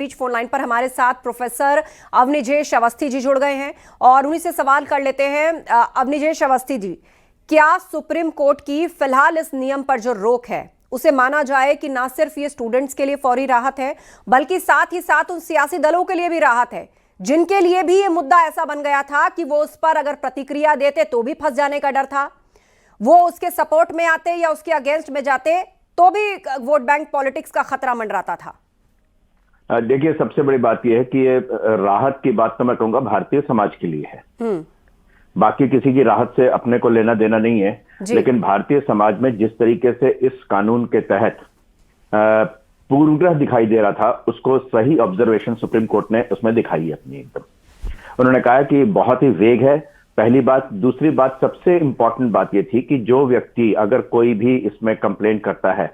बीच phone line पर हमारे साथ प्रोफेसर अवनिजेश अवस्थी जी जुड़ गए हैं और उन्हीं से सवाल कर लेते हैं। अवनिजेश अवस्थी जी, क्या सुप्रीम कोर्ट की फिलहाल इस नियम पर जो रोक है उसे माना जाए कि ना सिर्फ ये स्टूडेंट्स के लिए फौरी राहत है बल्कि साथ ही साथ उन सियासी दलों के लिए भी राहत है जिनके लिए भी ये मुद्दा ऐसा बन गया था कि वो उस पर अगर प्रतिक्रिया देते तो भी फंस जाने का डर था, वो उसके सपोर्ट में आते या उसके अगेंस्ट में जाते तो भी वोट बैंक पॉलिटिक्स का खतरा मंडराता था। देखिए, सबसे बड़ी बात यह है कि ये राहत की बात तो मैं कहूंगा भारतीय समाज के लिए है। बाकी किसी की राहत से अपने को लेना देना नहीं है, लेकिन भारतीय समाज में जिस तरीके से इस कानून के तहत पूर्वग्रह दिखाई दे रहा था उसको सही ऑब्जर्वेशन सुप्रीम कोर्ट ने उसमें दिखाई है अपनी एकदम। उन्होंने कहा कि बहुत ही वेग है, पहली बात। दूसरी बात, सबसे इंपॉर्टेंट बात यह थी कि जो व्यक्ति अगर कोई भी इसमें कंप्लेन करता है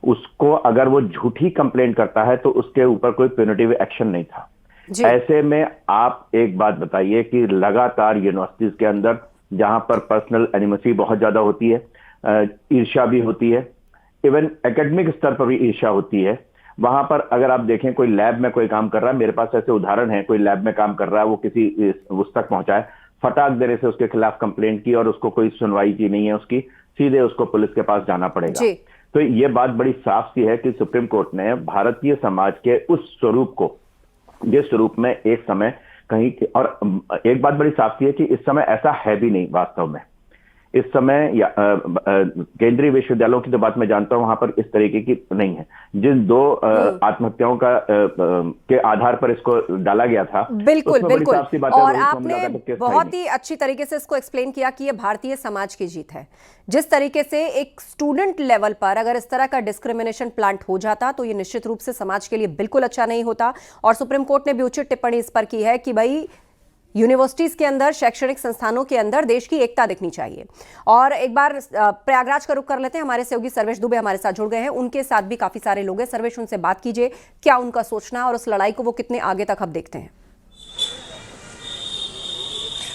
उसको, अगर वो झूठी कंप्लेंट करता है तो उसके ऊपर कोई पेनल्टिव एक्शन नहीं था। ऐसे में आप एक बात बताइए कि लगातार यूनिवर्सिटीज के अंदर जहां पर पर्सनल एनिमसी बहुत ज्यादा होती है, ईर्ष्या भी होती है, इवन एकेडमिक स्तर पर भी ईर्ष्या होती है, वहां पर अगर आप देखें कोई लैब में कोई काम कर रहा है, मेरे पास ऐसे उदाहरण है, कोई लैब में काम कर रहा है, वो किसी उस तक पहुंचा है, फटाक देने से उसके खिलाफ कंप्लेंट की और उसको कोई सुनवाई की नहीं है उसकी, सीधे उसको पुलिस के पास जाना पड़ेगा। तो ये बात बड़ी साफ सी है कि सुप्रीम कोर्ट ने भारतीय समाज के उस स्वरूप को, जिस स्वरूप में एक समय कहीं, और एक बात बड़ी साफ सी है कि इस समय ऐसा है भी नहीं वास्तव में। इस समय केंद्रीय विश्वविद्यालयों की तो बात मैं जानता हूं, वहां पर इस तरीके की नहीं है। जिन दो आत्महत्याओं का के आधार पर इसको डाला गया था, बिल्कुल बिल्कुल, और आपने बहुत ही अच्छी तरीके से इसको एक्सप्लेन किया कि ये भारतीय समाज की जीत है। जिस तरीके से एक स्टूडेंट लेवल पर अगर इस तरह का डिस्क्रिमिनेशन प्लांट हो जाता तो ये निश्चित रूप से समाज के लिए बिल्कुल अच्छा नहीं होता, और सुप्रीम कोर्ट ने भी उचित टिप्पणी इस पर की है कि भाई यूनिवर्सिटीज के अंदर, शैक्षणिक संस्थानों के अंदर देश की एकता दिखनी चाहिए। और एक बार प्रयागराज का रुख कर लेते हैं, हमारे सहयोगी सर्वेश दुबे हमारे साथ जुड़ गए हैं, उनके साथ भी काफी सारे लोग हैं। सर्वेश, उनसे बात कीजिए, क्या उनका सोचना और उस लड़ाई को वो कितने आगे तक अब देखते हैं?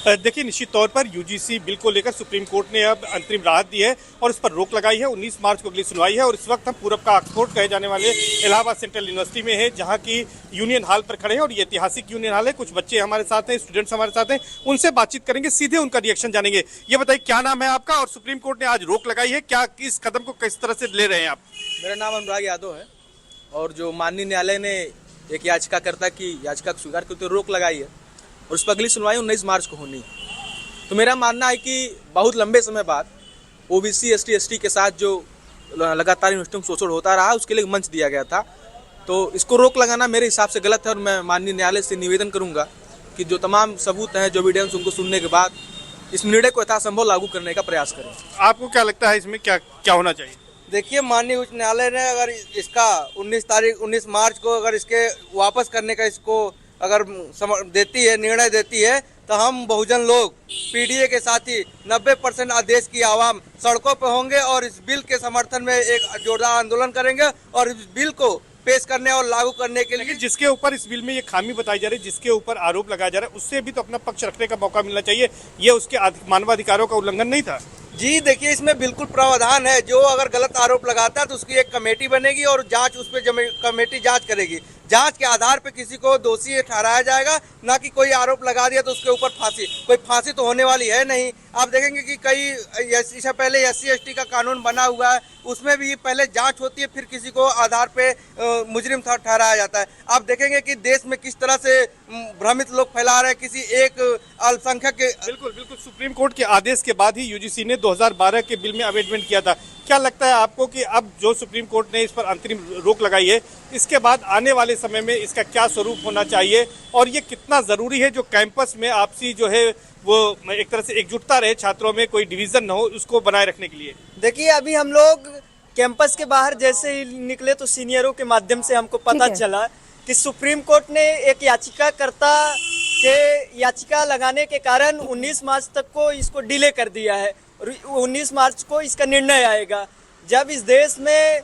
देखिए, निश्चित तौर पर यूजीसी बिल को लेकर सुप्रीम कोर्ट ने अब अंतरिम राहत दी है और इस पर रोक लगाई है। 19 मार्च को अगली सुनवाई है और इस वक्त हम पूरब का ऑक्सफोर्ड कहे जाने वाले इलाहाबाद सेंट्रल यूनिवर्सिटी में है, जहां की यूनियन हॉल पर खड़े हैं और ये ऐतिहासिक यूनियन हॉल है। कुछ बच्चे हमारे साथ हैं, स्टूडेंट्स हमारे साथ हैं, उनसे बातचीत करेंगे, सीधे उनका रिएक्शन जानेंगे। ये बताइए, क्या नाम है आपका और सुप्रीम कोर्ट ने आज रोक लगाई है, क्या इस कदम को किस तरह से ले रहे हैं आप? मेरा नाम अनुराग यादव है और जो माननीय न्यायालय ने एक याचिकाकर्ता की याचिका को स्वीकार करते रोक लगाई है और उस पर अगली सुनवाई 19 मार्च को होनी है। तो मेरा मानना है कि बहुत लंबे समय बाद ओबीसी एसटी के साथ जो लगातार यूनिवर्सिटी में शोषण होता रहा उसके लिए मंच दिया गया था, तो इसको रोक लगाना मेरे हिसाब से गलत है और मैं माननीय न्यायालय से निवेदन करूंगा कि जो तमाम सबूत हैं, जो एविडेंस, उनको सुनने के बाद इस निर्णय को यथासंभव लागू करने का प्रयास करें। आपको क्या लगता है इसमें क्या होना चाहिए? देखिए, माननीय उच्च न्यायालय ने अगर इसका 19 मार्च को अगर इसके वापस करने का इसको अगर देती है, निर्णय देती है, तो हम बहुजन लोग पीडीए के साथ ही 90% देश की आवाम सड़कों पर होंगे और इस बिल के समर्थन में एक जोरदार आंदोलन करेंगे और इस बिल को पेश करने और लागू करने के लिए। जिसके ऊपर इस बिल में ये खामी बताई जा रही है, जिसके ऊपर आरोप लगाया जा रहा है, उससे भी तो अपना पक्ष रखने का मौका मिलना चाहिए। ये उसके मानवाधिकारों का उल्लंघन नहीं था? जी देखिए, इसमें बिल्कुल प्रावधान है, जो अगर गलत आरोप लगाता है तो उसकी एक कमेटी बनेगी और जांच, उस पर कमेटी जांच करेगी। जांच के आधार पर किसी को दोषी ठहराया जाएगा, ना कि कोई आरोप लगा दिया तो उसके ऊपर फांसी। कोई फांसी तो होने वाली है नहीं। आप देखेंगे कि कई इससे पहले SC/ST का कानून बना हुआ है, उसमें भी पहले जांच होती है, फिर किसी को आधार पे मुजरिम ठहराया जाता है। आप देखेंगे कि देश में किस तरह से भ्रमित लोग फैला रहे हैं किसी एक अल्पसंख्यक के। बिल्कुल बिल्कुल, सुप्रीम कोर्ट के आदेश के बाद ही यूजीसी ने 2012 के बिल में अमेंडमेंट किया था। क्या लगता है आपको कि अब जो सुप्रीम कोर्ट ने इस पर अंतरिम रोक लगाई है, इसके बाद आने वाले समय में इसका क्या स्वरूप होना चाहिए और ये कितना जरूरी है जो कैंपस में आपसी जो है वो एक तरह से एकजुटता रहे, छात्रों में कोई डिवीजन न हो, उसको बनाए रखने के लिए? देखिए, अभी हम लोग कैंपस के बाहर जैसे ही निकले तो सीनियरों के माध्यम से हमको पता चला कि सुप्रीम कोर्ट ने एक याचिकाकर्ता के याचिका लगाने के कारण 19 मार्च तक को इसको डिले कर दिया है। 19 मार्च को इसका निर्णय आएगा। जब इस देश में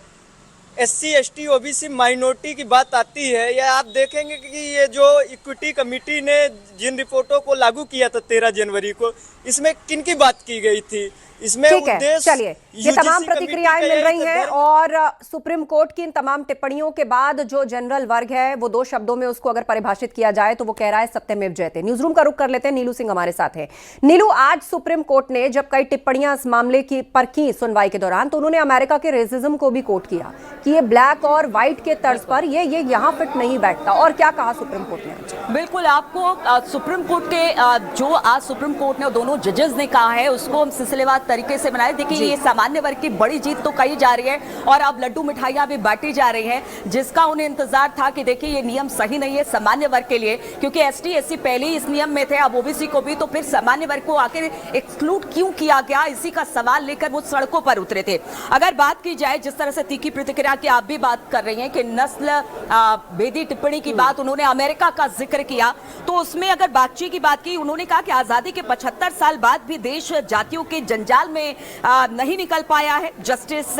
SC/ST OBC माइनॉरिटी की बात आती है, या आप देखेंगे कि ये जो इक्विटी कमेटी ने जिन रिपोर्टों को लागू किया था 13 जनवरी को, इसमें किन की बात की गई थी? इसमें ठीक है, उद्देश्य चलिए, ये UGC तमाम कमेटी प्रतिक्रियाएं का मिल यही रही हैं धर्म- और सुप्रीम कोर्ट की इन तमाम टिप्पणियों के बाद जो जनरल वर्ग है वो दो शब्दों में उसको अगर परिभाषित किया जाए तो वो कह रहा है सत्यमेव जयते। न्यूज रूम का रुख कर लेते हैं, नीलू सिंह हमारे साथ है। नीलू, आज सुप्रीम कोर्ट ने जब कई टिप्पणियां इस मामले पर की सुनवाई के दौरान, तो उन्होंने अमेरिका के रेसिज्म को भी कोट किया कि ये ब्लैक और व्हाइट के तर्ज पर ये यहां फिट नहीं बैठता। और क्या कहा सुप्रीम कोर्ट ने? बिल्कुल, आपको सुप्रीम कोर्ट के जो आज सुप्रीम कोर्ट ने दोनों जजेस ने कहा है उसको हम सिलसिलेवार तरीके से बनाए। देखिए, ये सामान्य वर्ग की बड़ी जीत तो कही जा रही है और अब लड्डू मिठाइयां भी बांटी जा रही हैं, जिसका उन्हें इंतजार था कि देखिए ये नियम सही नहीं है सामान्य वर्ग के लिए, क्योंकि एसटी एससी पहले ही इस नियम में थे, अब ओबीसी को भी, तो फिर सामान्य वर्ग को आखिर एक्सक्लूड क्यों किया गया, इसी का सवाल लेकर वो सड़कों पर उतरे थे। अगर बात की जाए जिस तरह से तीखी प्रतिक्रिया की आप भी बात कर रही हैं कि नस्ल भेदी टिप्पणी की बात उन्होंने अमेरिका का जिक्र किया, तो उसमें अगर बातचीत की बात की, उन्होंने कहा कि आजादी के 75 साल बाद भी देश जातियों के जंजाल में नहीं निकल पाया है। जस्टिस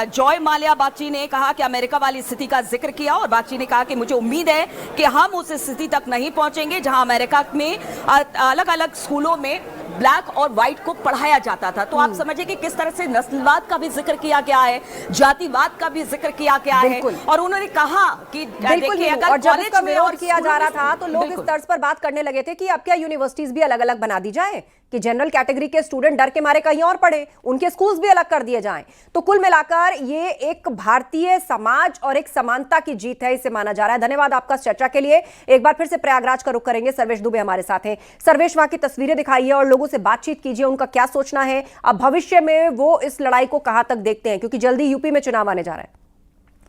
जॉय माल्या बागची ने कहा कि अमेरिका वाली स्थिति का जिक्र किया और बागची ने कहा कि मुझे उम्मीद है कि हम उस स्थिति तक नहीं पहुंचेंगे जहां अमेरिका में अलग अलग स्कूलों में ब्लैक और व्हाइट को पढ़ाया जाता था। तो आप समझिए कि किस तरह से नस्लवाद का भी जिक्र किया गया है, जातिवाद का भी जिक्र किया गया है, और उन्होंने कहा कि देखिए अगर और जब इसका विरोध किया जा रहा था तो लोग इस बिल्कुल। तर्ज पर बात करने लगे थे कि अब क्या यूनिवर्सिटीज भी अलग अलग बना दी जाए कि जनरल कैटेगरी के स्टूडेंट डर के मारे कहीं और पढ़े, उनके स्कूल्स भी अलग कर दिए जाएं। तो कुल मिलाकर ये एक भारतीय समाज और एक समानता की जीत है, इसे माना जा रहा है। धन्यवाद आपका इस चर्चा के लिए। एक बार फिर से प्रयागराज का रुख करेंगे, सर्वेश दुबे हमारे साथ हैं। सर्वेश, वहां की तस्वीरें दिखाइए और लोगों से बातचीत कीजिए, उनका क्या सोचना है, अब भविष्य में वो इस लड़ाई को कहां तक देखते हैं, क्योंकि जल्दी यूपी में चुनाव आने जा रहा है।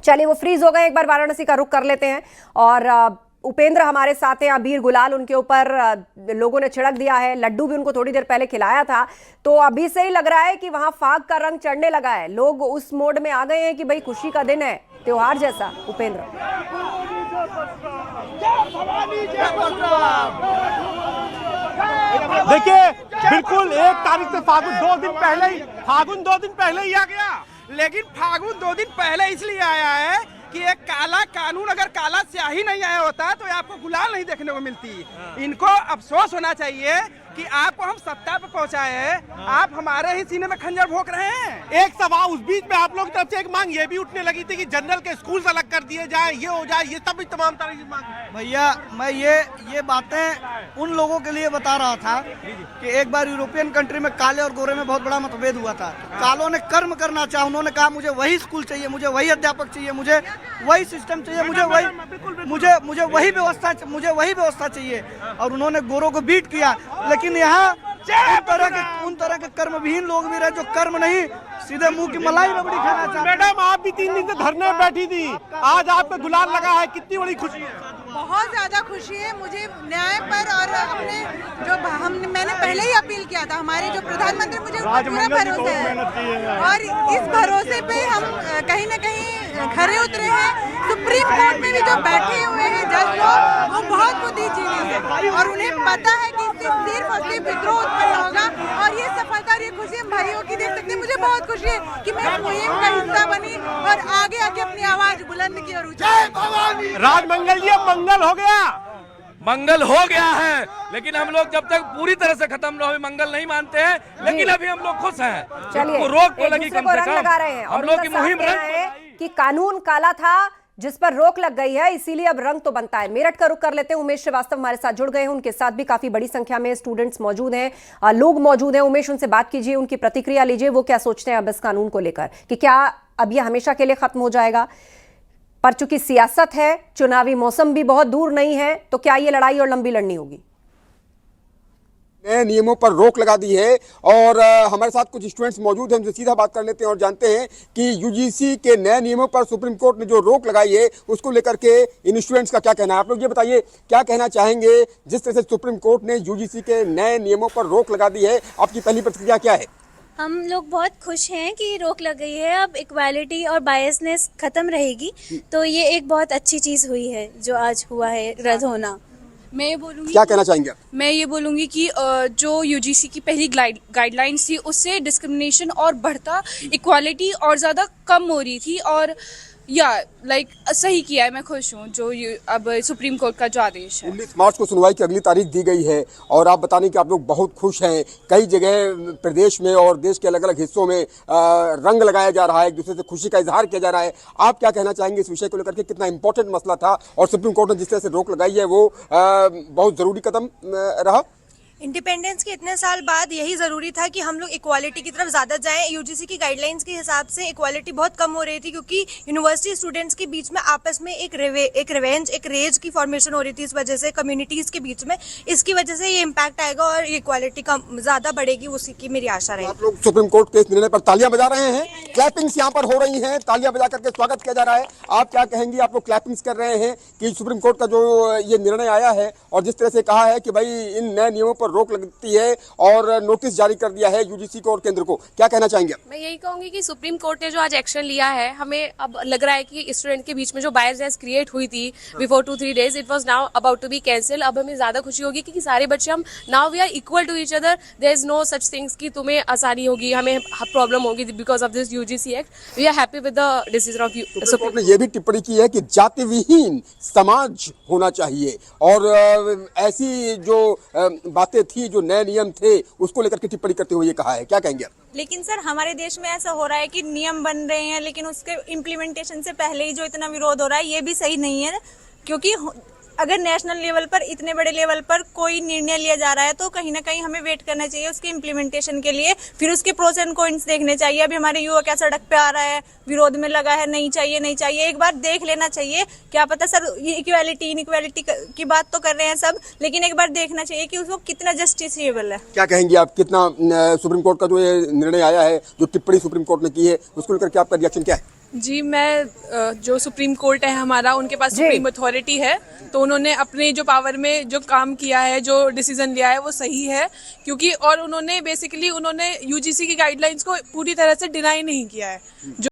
चलिए, वो फ्रीज हो गए, एक बार वाराणसी का रुख कर लेते हैं और उपेंद्र हमारे साथ हैं। अबीर गुलाल उनके ऊपर लोगों ने छिड़क दिया है, लड्डू भी उनको थोड़ी देर पहले खिलाया था, तो अभी से ही लग रहा है कि वहां फाग का रंग चढ़ने लगा है, लोग उस मोड में आ गए हैं कि भाई खुशी का दिन है, त्योहार जैसा। उपेंद्र, देखिए बिल्कुल 1 तारीख से फागुन 2 दिन पहले ही आ गया, लेकिन फागुन 2 दिन पहले इसलिए आया है कि एक काला कानून, अगर काला स्याही नहीं आया होता तो आपको गुलाल नहीं देखने को मिलती। इनको अफसोस होना चाहिए कि आपको हम सत्ता पे पहुंचाए हैं, आप हमारे ही सीने में खंजर भोंक रहे हैं। एक सवाल उस बीच में आप लोगों की तरफ से एक मांग ये भी उठने लगी थी कि जनरल के स्कूल अलग कर दिए जाए, ये हो जाए, ये सब भी तमाम तरह की मांग। भैया, मैं ये बातें उन लोगों के लिए बता रहा था कि एक बार यूरोपियन कंट्री में काले और गोरे में बहुत बड़ा मतभेद हुआ था। कालों ने कर्म करना चाहा, उन्होंने कहा मुझे वही स्कूल चाहिए, मुझे वही अध्यापक चाहिए, मुझे वही सिस्टम चाहिए, मुझे वही व्यवस्था चाहिए, और उन्होंने गोरों को बीट किया। लेकिन यहाँ उन तरह के कर्मविहीन लोग भी रहे जो कर्म नहीं, सीधे मुंह की मलाई रबड़ी खाना चाहते। मैडम, आप भी 3 दिन से धरने में बैठी थी, आज आप पे गुलाल लगा है, कितनी बड़ी खुशी है? बहुत ज्यादा खुशी है मुझे न्याय पर, और अपने जो मैंने पहले ही अपील किया था, हमारे जो प्रधानमंत्री, मुझे पूरा भरोसा है और इस भरोसे पे हम कहीं न कहीं खरे उतरे हैं। सुप्रीम कोर्ट में भी जो बैठे हुए हैं जज लोग, वो बहुत बुद्धिजीवी हैं और उन्हें पता है कि इससे सिर्फ और सिर्फ विद्रोह उत्पन्न होगा, और ये सफलता और ये खुशी हम भाइयों की देख सकते हैं। मुझे बहुत खुशी है कि मैं इस मुहिम का हिस्सा बनी और आगे आके अपनी आवाज बुलंद की और ऊंचाई। राजमंगल जी, अब मंगल हो गया। मंगल हो गया है, लेकिन हम लोग जब तक पूरी तरह से खत्म न हो मंगल नहीं मानते हैं, लेकिन अभी हम लोग खुश हैं। चलिए, रोक तो लगी कम से कम, लगा रहे हैं हम लोग की मुहिम है कि कानून काला था जिस पर रोक लग गई है, इसीलिए अब रंग तो बनता है। मेरठ का रुख कर लेते हैं, उमेश श्रीवास्तव हमारे साथ जुड़ गए हैं, उनके साथ भी काफी बड़ी संख्या में स्टूडेंट्स मौजूद हैं, लोग मौजूद हैं। उमेश, उनसे बात कीजिए, उनकी प्रतिक्रिया लीजिए, वो क्या सोचते हैं अब इस कानून को लेकर, कि क्या अब ये हमेशा के लिए खत्म हो जाएगा? पर चूंकि सियासत है, चुनावी मौसम भी बहुत दूर नहीं है, तो क्या ये लड़ाई और लंबी लड़नी होगी? नए नियमों पर रोक लगा दी है और हमारे साथ कुछ स्टूडेंट्स मौजूद हैं, उनसे सीधा बात कर लेते हैं और जानते हैं कि यूजीसी के नए नियमों पर सुप्रीम कोर्ट ने जो रोक लगाई है उसको लेकर के इन स्टूडेंट्स का क्या कहना है। आप लोग ये बताइए, क्या कहना चाहेंगे जिस तरह से सुप्रीम कोर्ट ने यूजीसी के नए नियमों पर रोक लगा दी है, आपकी पहली प्रतिक्रिया क्या है? हम लोग बहुत खुश हैं कि रोक लग गई है, अब इक्वालिटी और बायसनेस खत्म रहेगी, तो ये एक बहुत अच्छी चीज़ हुई है जो आज हुआ है रद्द होना। मैं ये बोलूँगी, क्या कहना चाहेंगे आप? मैं ये बोलूँगी कि जो यूजीसी की पहली गाइडलाइंस थी उससे डिस्क्रिमिनेशन और बढ़ता, इक्वालिटी और ज़्यादा कम हो रही थी, और या लाइक सही किया है, मैं खुश हूँ जो अब सुप्रीम कोर्ट का जो आदेश है। 19 मार्च को सुनवाई की अगली तारीख दी गई है और आप बताने कि आप लोग बहुत खुश हैं। कई जगह प्रदेश में और देश के अलग अलग हिस्सों में रंग लगाया जा रहा है, एक दूसरे से खुशी का इजहार किया जा रहा है। आप क्या कहना चाहेंगे इस विषय को लेकर के? कितना इंपॉर्टेंट मसला था और सुप्रीम कोर्ट ने जिस तरह से रोक लगाई है वो बहुत जरूरी कदम रहा। इंडिपेंडेंस के इतने साल बाद यही जरूरी था कि हम लोग इक्वालिटी की तरफ ज्यादा जाएं। यूजीसी की गाइडलाइंस के हिसाब से इक्वालिटी बहुत कम हो रही थी क्योंकि यूनिवर्सिटी स्टूडेंट्स के बीच में आपस में एक रिवेंज एक रेज की फॉर्मेशन हो रही थी। इस वजह से कम्युनिटीज के बीच में इसकी वजह से ये इम्पैक्ट आएगा और इक्वालिटी कम ज्यादा बढ़ेगी, उसी की मेरी आशा रही। आप लोग सुप्रीम कोर्ट के इस निर्णय पर तालियां बजा रहे हैं, क्लैपिंग्स यहाँ पर हो रही हैं, तालियां बजा करके स्वागत किया जा रहा है। आप क्या कहेंगी? आप लोग क्लैपिंग्स कर रहे हैं कि सुप्रीम कोर्ट का जो ये निर्णय आया है और जिस तरह से कहा है कि भाई इन नए नियमों पर रोक लगती है और नोटिस जारी कर दिया है यूजीसी को और केंद्र को, क्या कहना चाहेंगे? मैं यही कहूंगी कि सुप्रीम कोर्ट ने जो आज एक्शन लिया है, हमें अब लग रहा है कि स्टूडेंट के बीच में जो बायसनेस क्रिएट हुई थी before 2-3 days, it was now about to be cancel. अब हमें ज्यादा खुशी होगी कि सारे बच्चे हम now we are equal to each other. There is no such things कि तुम्हें आसानी होगी, हमें प्रॉब्लम होगी because of this UGC act. We are happy with the decision of supreme court ने यह भी टिप्पणी की है कि जाति विहीन समाज होना चाहिए और ऐसी जो बातें थी, जो नए नियम थे, उसको लेकर के टिप्पणी करते हुए ये कहा है। क्या कहेंगे आप? लेकिन सर हमारे देश में ऐसा हो रहा है कि नियम बन रहे हैं लेकिन उसके इम्प्लीमेंटेशन से पहले ही जो इतना विरोध हो रहा है ये भी सही नहीं है, क्योंकि अगर नेशनल लेवल पर इतने बड़े लेवल पर कोई निर्णय लिया जा रहा है तो कहीं ना कहीं हमें वेट करना चाहिए उसके इम्प्लीमेंटेशन के लिए, फिर उसके प्रोस एंड कॉन्स देखने चाहिए। अभी हमारे युवा क्या सड़क पे आ रहा है, विरोध में लगा है, नहीं चाहिए नहीं चाहिए, एक बार देख लेना चाहिए। क्या पता सर इक्वालिटी इनइक्वालिटी की बात तो कर रहे हैं सब, लेकिन एक बार देखना चाहिए कि उसको कितना जस्टिसेबल है। क्या कहेंगे आप? कितना सुप्रीम कोर्ट का जो ये निर्णय आया है, जो टिप्पणी सुप्रीम कोर्ट ने की है, उसको लेकर के आपका रिएक्शन क्या है? जी, मैं जो सुप्रीम कोर्ट है हमारा, उनके पास सुप्रीम अथॉरिटी है, तो उन्होंने अपने जो पावर में जो काम किया है, जो डिसीजन लिया है वो सही है, क्योंकि और उन्होंने बेसिकली यूजीसी की गाइडलाइंस को पूरी तरह से डिनाई नहीं किया है।